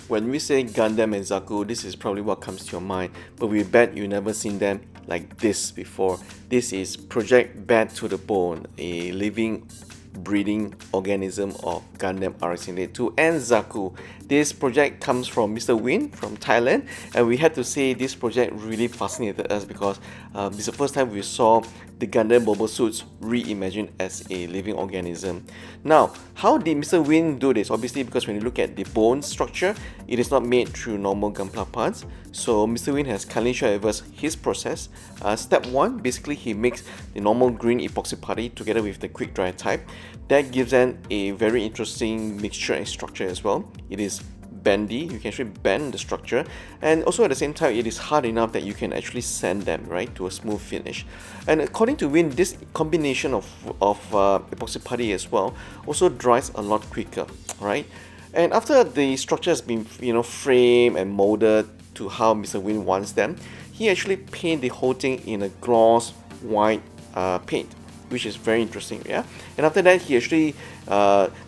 When we say Gundam and Zaku, this is probably what comes to your mind, but we bet you've never seen them like this before. This is Project Bad to the Bone, a living, breathing organism of Gundam RX-82 and Zaku. This project comes from Mr. Win from Thailand, and we had to say this project really fascinated us because this is the first time we saw the Gundam mobile suits reimagined as a living organism. Now, how did Mr. Win do this? Obviously, because when you look at the bone structure, it is not made through normal gunpla parts. So Mr. Win has kindly shared with us his process. Step 1, basically he makes the normal green epoxy putty together with the quick dry type. That gives them a very interesting mixture and structure as well. It is bendy, you can actually bend the structure, and also at the same time it is hard enough that you can actually sand them right to a smooth finish. And according to Win, this combination of epoxy putty as well also dries a lot quicker, right? And after the structure has been framed and molded to how Mr. Win wants them, he actually paint the whole thing in a gloss white paint, which is very interesting, yeah. And after that, he actually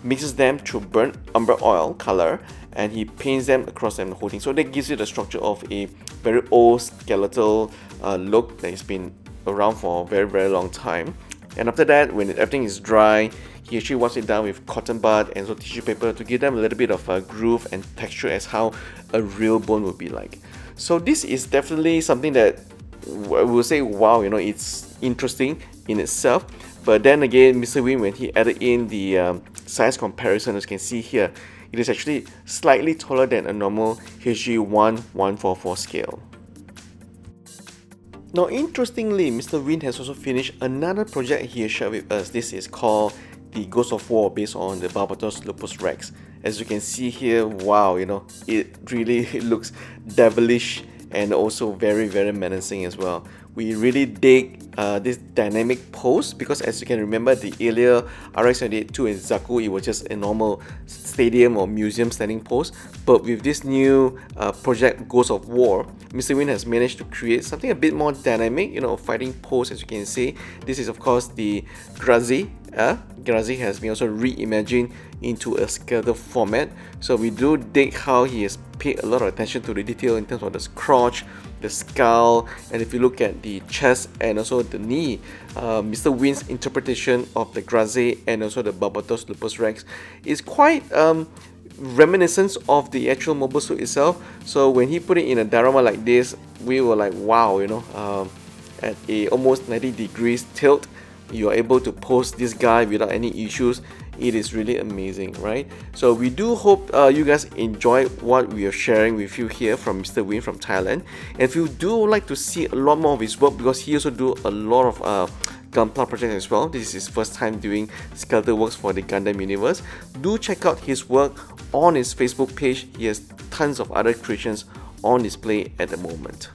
mixes them through burnt umber oil color, and he paints them across them the whole thing. So that gives you the structure of a very old skeletal look that has been around for a very, very long time. And after that, when everything is dry, he actually washes it down with cotton bud and also tissue paper to give them a little bit of a groove and texture as how a real bone would be like. So this is definitely something that I will say, wow, it's interesting in itself. But then again, Mr. Win, when he added in the size comparison, as you can see here, it is actually slightly taller than a normal HG1144 scale. Now, interestingly, Mr. Win has also finished another project he has shared with us. This is called the Ghost of War, based on the Barbatos Lupus Rex. As you can see here, wow, it really looks devilish and also very, very menacing as well. We really dig this dynamic pose because, as you can remember, the earlier RX-82 and Zaku, it was just a normal stadium or museum standing pose. But with this new project Ghost of War, Mr. Win has managed to create something a bit more dynamic, a fighting pose, as you can see. This is of course the Grazi. Grazi has been also reimagined into a skeletal format. So we do dig how he has paid a lot of attention to the detail in terms of the crotch, the skull, and if you look at the chest and also the knee, Mr. Win's interpretation of the Grazi and also the Barbatos Lupus Rex is quite reminiscent of the actual mobile suit itself. So when he put it in a diorama like this, we were like, wow, at a almost 90 degrees tilt, you are able to pose this guy without any issues. It is really amazing, right? So we do hope you guys enjoy what we are sharing with you here from Mr. Win from Thailand. And if you do like to see a lot more of his work, because he also do a lot of Gunpla projects as well. This is his first time doing skeletal works for the Gundam universe. Do check out his work on his Facebook page. He has tons of other creations on display at the moment.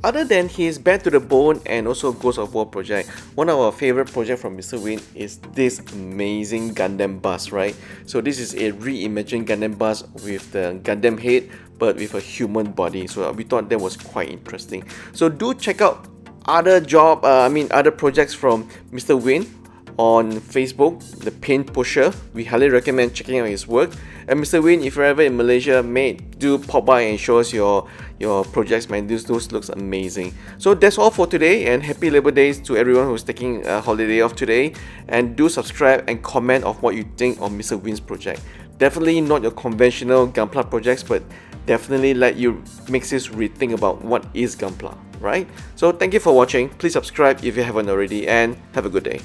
Other than his Bad to the Bone and also Ghost of War project, one of our favorite projects from Mr. Win is this amazing Gundam bus, right? So this is a reimagined Gundam bus with the Gundam head but with a human body. So we thought that was quite interesting. So do check out other projects from Mr. Win on Facebook, the Paint Pusher. We highly recommend checking out his work. And Mr. Win, if you're ever in Malaysia, mate, do pop by and show us your projects, man. Those looks amazing. So that's all for today, and happy Labor Days to everyone who's taking a holiday off today. And do subscribe and comment of what you think of Mr. Win's project. Definitely not your conventional Gunpla projects, but definitely let you makes us rethink about what is Gunpla, right? So thank you for watching. Please subscribe if you haven't already, and have a good day.